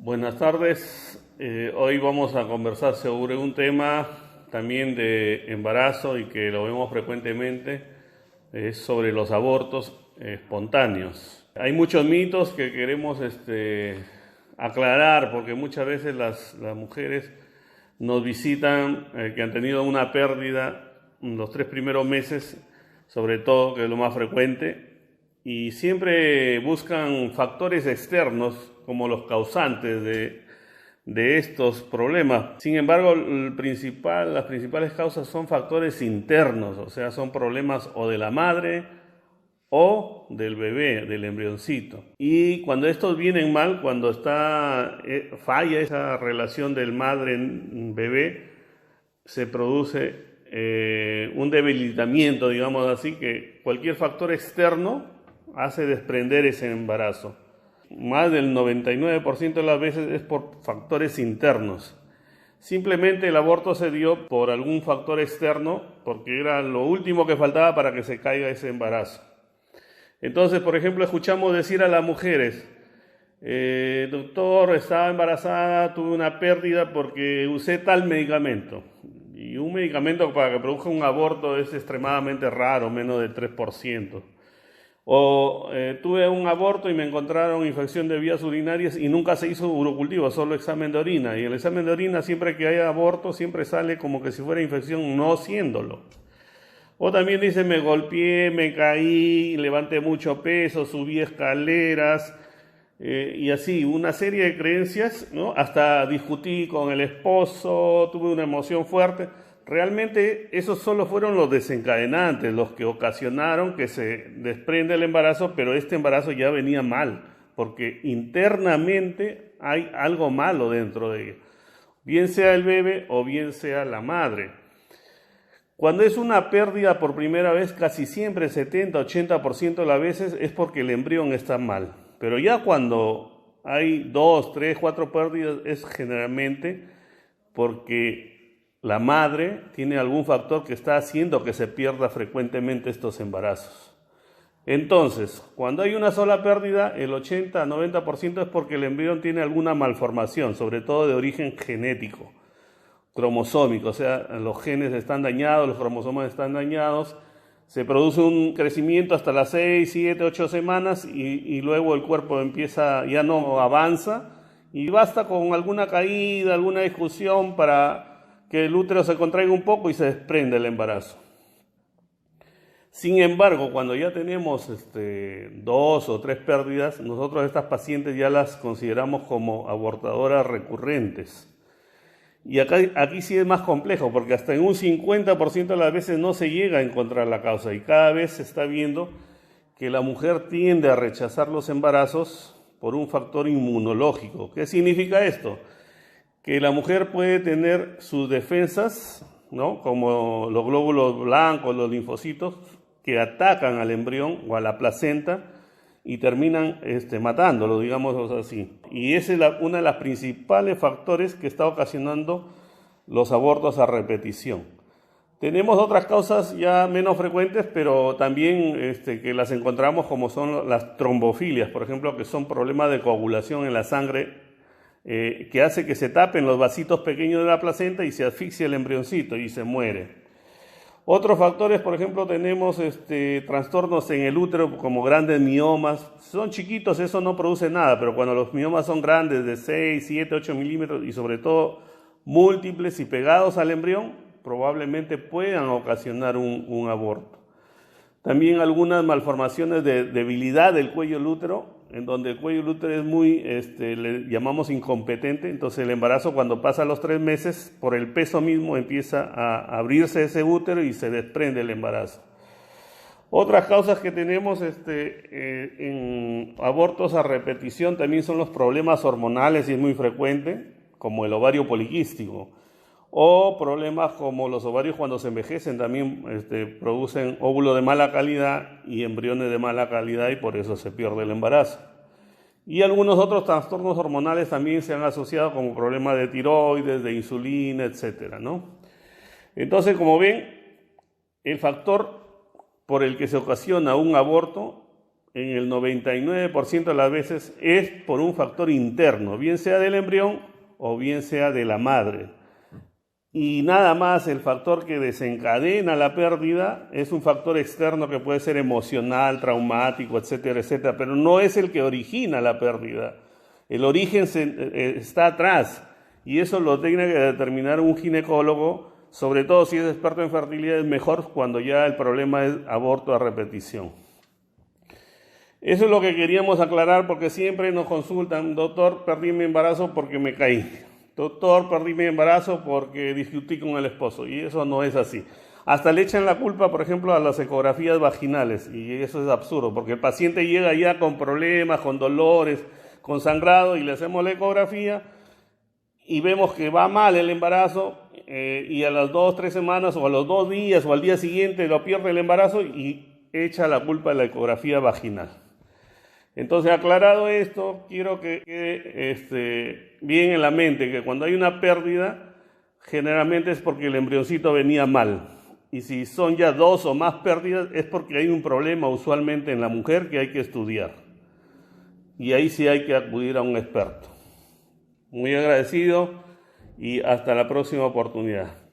Buenas tardes. Hoy vamos a conversar sobre un tema también de embarazo y que lo vemos frecuentemente, es sobre los abortos espontáneos. Hay muchos mitos que queremos aclarar porque muchas veces las mujeres nos visitan que han tenido una pérdida en los 3 primeros meses, sobre todo, que es lo más frecuente, y siempre buscan factores externos como los causantes de estos problemas. Sin embargo, las principales causas son factores internos, o sea, son problemas o de la madre o del bebé, del embrioncito. Y cuando estos vienen mal, cuando falla esa relación del madre-bebé, se produce un debilitamiento, digamos así, que cualquier factor externo hace desprender ese embarazo. Más del 99% de las veces es por factores internos. Simplemente el aborto se dio por algún factor externo, porque era lo último que faltaba para que se caiga ese embarazo. Entonces, por ejemplo, escuchamos decir a las mujeres: doctor, estaba embarazada, tuve una pérdida porque usé tal medicamento. Y un medicamento para que produzca un aborto es extremadamente raro, menos del 3%. O tuve un aborto y me encontraron infección de vías urinarias y nunca se hizo urocultivo, solo examen de orina. Y el examen de orina, siempre que hay aborto, siempre sale como que si fuera infección, no siéndolo. O también dice: me golpeé, me caí, levanté mucho peso, subí escaleras, y así, una serie de creencias, ¿no? Hasta discutí con el esposo, tuve una emoción fuerte. Realmente esos solo fueron los desencadenantes, los que ocasionaron que se desprenda el embarazo, pero este embarazo ya venía mal, porque internamente hay algo malo dentro de ella, bien sea el bebé o bien sea la madre. Cuando es una pérdida por primera vez, casi siempre 70-80% de las veces es porque el embrión está mal. Pero ya cuando hay 2, 3, 4 pérdidas es generalmente porque la madre tiene algún factor que está haciendo que se pierda frecuentemente estos embarazos. Entonces, cuando hay una sola pérdida, el 80-90% es porque el embrión tiene alguna malformación, sobre todo de origen genético, cromosómico, o sea, los genes están dañados, los cromosomas están dañados, se produce un crecimiento hasta las 6, 7, 8 semanas y luego el cuerpo ya no avanza, y basta con alguna caída, alguna discusión para que el útero se contraiga un poco y se desprende el embarazo. Sin embargo, cuando ya tenemos 2 o 3 pérdidas, nosotros a estas pacientes ya las consideramos como abortadoras recurrentes. Y aquí sí es más complejo, porque hasta en un 50% de las veces no se llega a encontrar la causa, y cada vez se está viendo que la mujer tiende a rechazar los embarazos por un factor inmunológico. ¿Qué significa esto? Que la mujer puede tener sus defensas, ¿no?, como los glóbulos blancos, los linfocitos, que atacan al embrión o a la placenta y terminan matándolo, digamos así. Y ese es uno de los principales factores que está ocasionando los abortos a repetición. Tenemos otras causas ya menos frecuentes, pero también que las encontramos, como son las trombofilias, por ejemplo, que son problemas de coagulación en la sangre, que hace que se tapen los vasitos pequeños de la placenta y se asfixia el embrioncito y se muere. Otros factores, por ejemplo, tenemos trastornos en el útero como grandes miomas. Son chiquitos, eso no produce nada, pero cuando los miomas son grandes, de 6, 7, 8 milímetros y sobre todo múltiples y pegados al embrión, probablemente puedan ocasionar un aborto. También algunas malformaciones de debilidad del cuello del útero, en donde el cuello del útero es muy, le llamamos incompetente. Entonces el embarazo, cuando pasa los 3 meses, por el peso mismo empieza a abrirse ese útero y se desprende el embarazo. Otras causas que tenemos en abortos a repetición también son los problemas hormonales, y es muy frecuente, como el ovario poliquístico. O problemas como los ovarios cuando se envejecen también producen óvulos de mala calidad y embriones de mala calidad, y por eso se pierde el embarazo. Y algunos otros trastornos hormonales también se han asociado, como problemas de tiroides, de insulina, etcétera, ¿no? Entonces, como ven, el factor por el que se ocasiona un aborto en el 99% de las veces es por un factor interno, bien sea del embrión o bien sea de la madre. Y nada más el factor que desencadena la pérdida es un factor externo que puede ser emocional, traumático, etcétera, etcétera, pero no es el que origina la pérdida. El origen está atrás y eso lo tiene que determinar un ginecólogo, sobre todo si es experto en fertilidad, es mejor cuando ya el problema es aborto a repetición. Eso es lo que queríamos aclarar porque siempre nos consultan, doctor, perdí mi embarazo porque me caí. Doctor, perdí mi embarazo porque discutí con el esposo. Y eso no es así. Hasta le echan la culpa, por ejemplo, a las ecografías vaginales. Y eso es absurdo, porque el paciente llega ya con problemas, con dolores, con sangrado, y le hacemos la ecografía y vemos que va mal el embarazo, y a las 2, 3 semanas, o a los 2 días, o al día siguiente lo pierde el embarazo y echa la culpa a la ecografía vaginal. Entonces, aclarado esto, quiero que quede bien en la mente que cuando hay una pérdida, generalmente es porque el embrioncito venía mal. Y si son ya 2 o más pérdidas, es porque hay un problema usualmente en la mujer que hay que estudiar. Y ahí sí hay que acudir a un experto. Muy agradecido y hasta la próxima oportunidad.